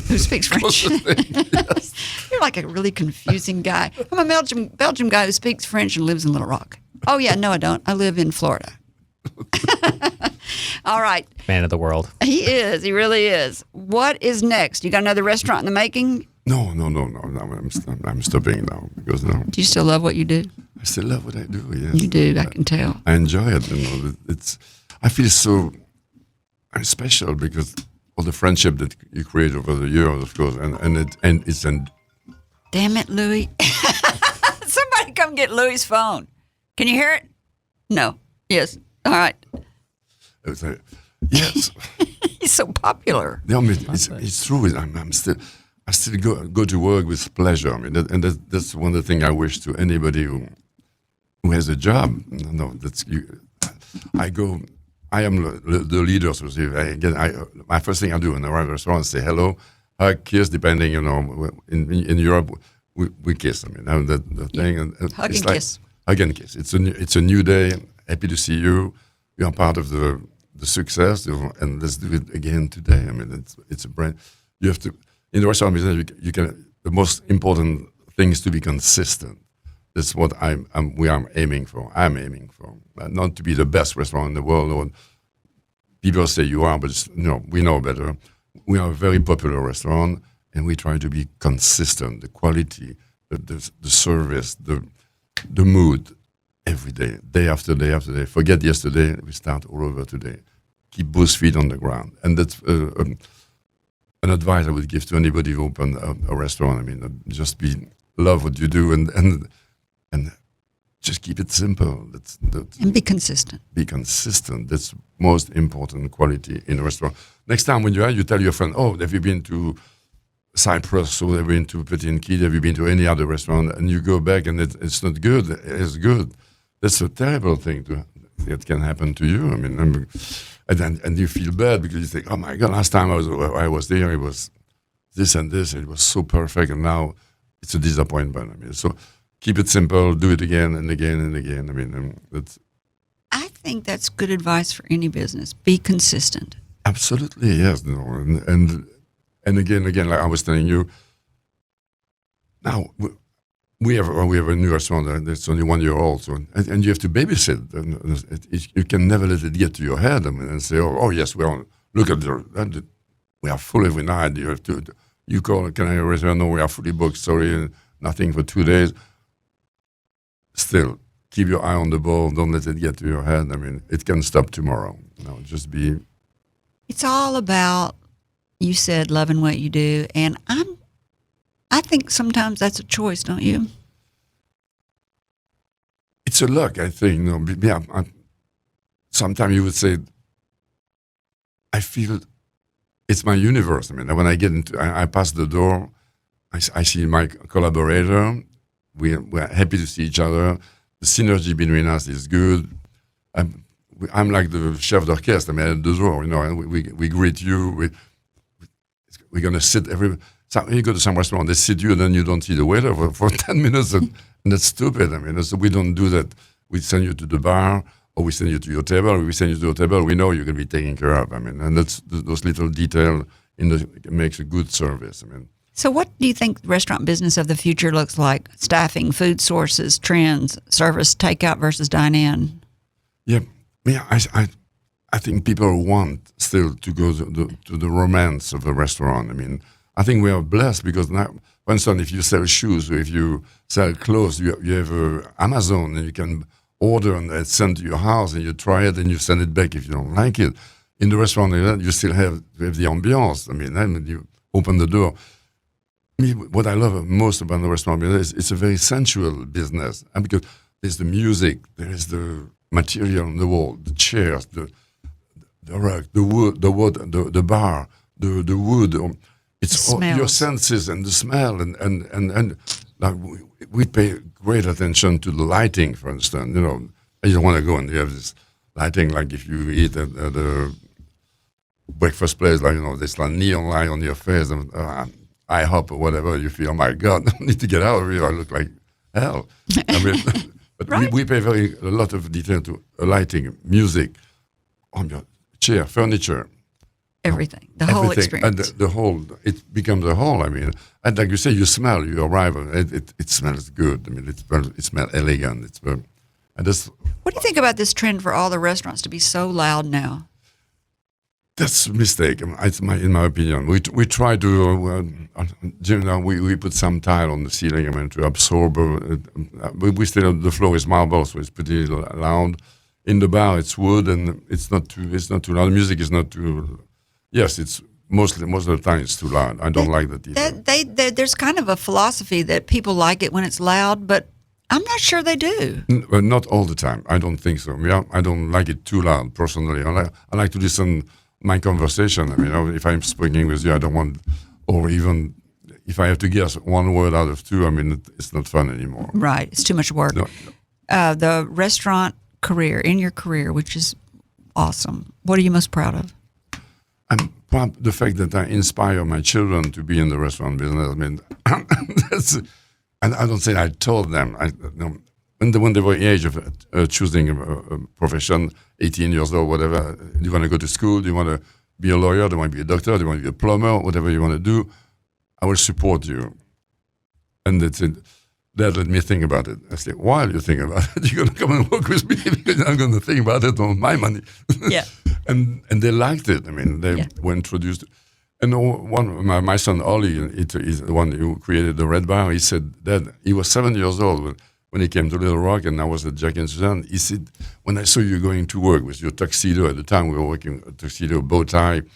who speaks French. Yes. You're like a really confusing guy. I'm a Belgian guy who speaks French and lives in Little Rock. Oh, yeah, no, I don't. I live in Florida. All right. Man of the world. He is. He really is. What is next? You got another restaurant in the making? No. I'm stopping now because now. Do you still love what you do? I still love what I do. Yes. You do. I can tell. I enjoy it. I feel so special because all the friendship that you create over the years, of course, and it's an. Damn it, Louis! Somebody come get Louis' phone. Can you hear it? No. Yes. All right. It's like, yes. He's so popular. Yeah, I mean, it's true. I still go to work with pleasure. I mean, that's one of the things I wish to anybody who has a job. No, that's you. I am the leader. So my first thing I do in a restaurant is say hello, hug, kiss. Depending, in Europe we kiss. I mean, the thing. And hug and kiss. Hug and kiss. It's a new day. Happy to see you. You are part of the success, and let's do it again today. I mean, it's a brand. You have to. In the restaurant business, you can. The most important thing is to be consistent. That's what we are aiming for. I'm aiming for not to be the best restaurant in the world. Or people say you are, but we know better. We are a very popular restaurant, and we try to be consistent. The quality, the service, the mood, every day, day after day after day. Forget yesterday. We start all over today. Keep both feet on the ground, and that's. An advice I would give to anybody who open a restaurant. I mean, just love what you do and just keep it simple. And be consistent. Be consistent. That's most important quality in a restaurant. Next time when you're out, you tell your friend, oh, have you been to Cypress, or have you been to Petit and Keet, have you been to any other restaurant? And you go back and it's not good. It's good. That's a terrible thing that can happen to you. I mean, and you feel bad because you think, oh my God, last time I was there, it was this and this, it was so perfect, and now it's a disappointment. I mean, so keep it simple, do it again and again and again. I mean, I think that's good advice for any business. Be consistent. Absolutely, yes. No, and again, like I was telling you, now we have a new restaurant that's only 1 year old, so and you have to babysit. And you can never let it get to your head. I mean, and say, oh yes, look at we are full every night. You have to. You call, can I have a restaurant? No, we are fully booked. Sorry, nothing for 2 days. Still, keep your eye on the ball. Don't let it get to your head. I mean, it can stop tomorrow. Just be. It's all about, you said, loving what you do, and I think sometimes that's a choice, don't you? It's a luck, I think. Yeah. Sometimes you would say, I feel it's my universe. I mean, when I get into, I pass the door, I see my collaborator. We're happy to see each other. The synergy between us is good. I'm like the chef d'orchestre. I mean, at the door, and we greet you. We're gonna sit So you go to some restaurant, they sit you, and then you don't see the waiter for 10 minutes, and that's stupid. I mean, so we don't do that. We send you to the bar, or we send you to your table. We send you to your table. We know you're going to be taken care of. I mean, and that's those little details makes a good service. I mean. So what do you think the restaurant business of the future looks like? Staffing, food sources, trends, service, takeout versus dine-in? Yeah, I think people want still to go to the romance of a restaurant. I mean, I think we are blessed because now, for instance, if you sell shoes or if you sell clothes, you have Amazon and you can order and it's sent to your house and you try it and you send it back if you don't like it. In the restaurant, you still have the ambiance. I mean, then you open the door. What I love most about the restaurant business is it's a very sensual business, and because there's the music, there is the material on the wall, the chairs, the rug, the wood, the bar, the wood. It's all your senses and the smell, and like we pay great attention to the lighting. For instance, you don't want to go and you have this lighting like if you eat at a breakfast place, like this like neon light on your face. IHOP or whatever, you feel, oh my God, I need to get out of here. I look like hell. I mean, but right. we pay a lot of detail to lighting, music, on your chair, furniture. Everything, the whole experience. And the whole, it becomes a whole. I mean, and like you say, you smell, you arrive, it smells good. I mean, it smells elegant. And that's. What do you think about this trend for all the restaurants to be so loud now? That's a mistake. In my opinion. We try to, we put some tile on the ceiling. I mean, to absorb. We still the floor is marble, so it's pretty loud. In the bar, it's wood, and it's not too loud. The music is not too. Yes, it's most of the time it's too loud. I don't like that either. There's kind of a philosophy that people like it when it's loud, but I'm not sure they do. Not all the time. I don't think so. Yeah, I don't like it too loud personally. I like to listen. My conversation. I mean, if I'm speaking with you, I don't want, or even if I have to guess one word out of two, I mean, it's not fun anymore. Right. It's too much work. No. The restaurant career, in your career, which is awesome. What are you most proud of? I'm proud of the fact that I inspire my children to be in the restaurant business. I mean, and I don't say I told them. When they were the age of choosing a profession, 18 years old, whatever, do you want to go to school? Do you want to be a lawyer? Do you want to be a doctor? Do you want to be a plumber? Whatever you want to do, I will support you. And that's it. Dad, let me think about it. I said, while you think about it, you're going to come and work with me because I'm going to think about it on my money. Yeah. and they liked it. I mean, they were introduced. And my son, Ollie, is the one who created the Red Bar. He said, Dad, he was 7 years old when he came to Little Rock, and I was at Jacques and Suzanne. He said, when I saw you going to work with your tuxedo, at the time we were working a tuxedo, bow tie, and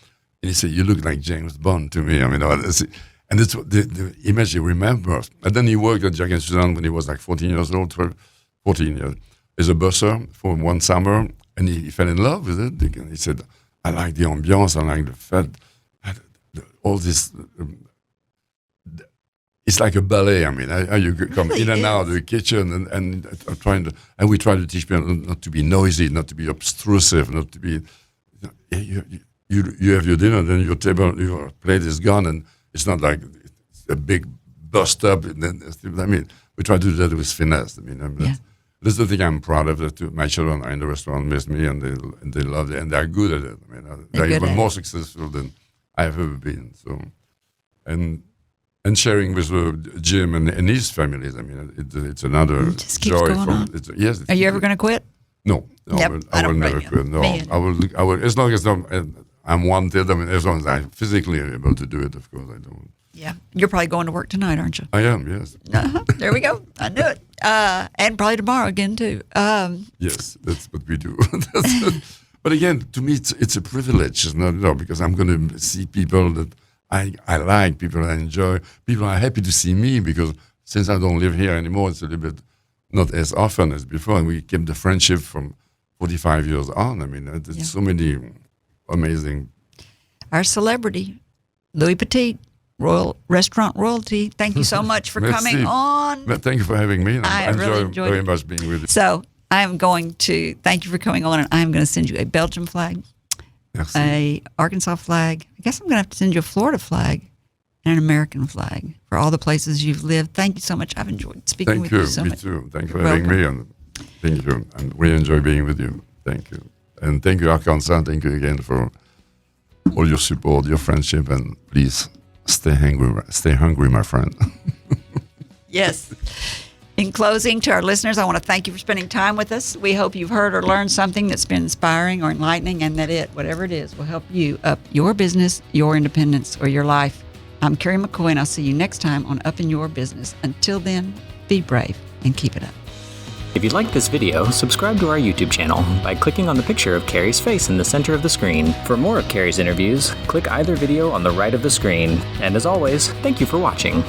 he said, you look like James Bond to me. I mean, and it's the image he remembers. And then he worked at Jacques and Suzanne when he was like 14 years old, 12, 14 years. He's a busser for one summer, and he fell in love with it. He said, I like the ambiance, I like the fat, all this. It's like a ballet. I mean, you come in and out of the kitchen and we try to teach people not to be noisy, not to be obtrusive, not to be. You have your dinner, then your plate is gone, and it's not like it's a big bust up. And then, I mean, we try to do that with finesse. I mean, that's the thing I'm proud of. That my children are in the restaurant miss me, and they love it, and they're good at it. I mean, they're even more successful than I've ever been. So, and sharing with Jim and his families. I mean, it's another joy. Yes. Are you ever going to quit? No, Yep, I will never quit. No, I will. As long as I'm wanted. I mean, as long as I'm physically able to do it, of course, I don't. Yeah, you're probably going to work tonight, aren't you? I am. Yes. There we go. I knew it. And probably tomorrow again too. Yes, that's what we do. But again, to me, it's a privilege, because I'm going to see people that I like, people I enjoy, people are happy to see me, because since I don't live here anymore, it's a little bit not as often as before, and we kept the friendship from 45 years on. I mean, there's so many amazing. Our celebrity, Louis Petit, restaurant royalty. Thank you so much for coming on. Thank you for having me. I really enjoyed very much being with you. So I am going to thank you for coming on, and I'm going to send you a Belgian flag, a Arkansas flag. I guess I'm going to have to send you a Florida flag and an American flag for all the places you've lived. Thank you so much. I've enjoyed speaking with you so much. Thank you. Me too. Thank you for having me, and thank you. And we enjoy being with you. Thank you. And thank you, Arkansas. Thank you again for all your support, your friendship, and please stay hungry, my friend. Yes. In closing, to our listeners, I want to thank you for spending time with us. We hope you've heard or learned something that's been inspiring or enlightening, and that whatever it is, will help you up your business, your independence, or your life. I'm Kerry McCoy, and I'll see you next time on Up in Your Business. Until then, be brave and keep it up. If you liked this video, subscribe to our YouTube channel by clicking on the picture of Kerry's face in the center of the screen. For more of Kerry's interviews, click either video on the right of the screen. And as always, thank you for watching.